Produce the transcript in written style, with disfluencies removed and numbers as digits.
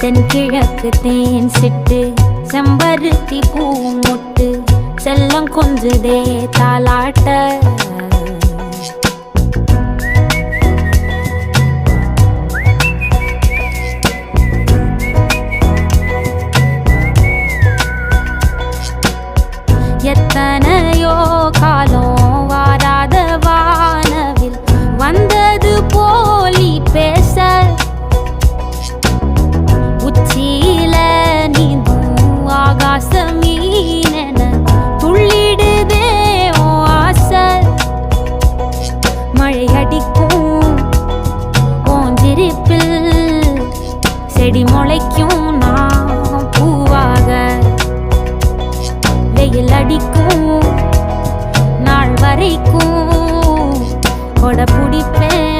தென்கிழக்கு தேன் சிட்டு செம்பருத்தி பூ முட்டு செல்லம் கொஞ்சுதே தாலாட்ட எத்தனையோ காலம் வாராத வானவில் வந்தது போலி பேச உச்சியில நீந்தும் ஆகாச மீனென துள்ளிடுதே ஓ ஆசை மழை அடிக்கும் ஓஞ்சிருப்பில் செடி முளைக்கும் நான் பூவாக வெயில் அடிக்கும் நாள் வரைக்கும் கொடை பிடிப்பேன்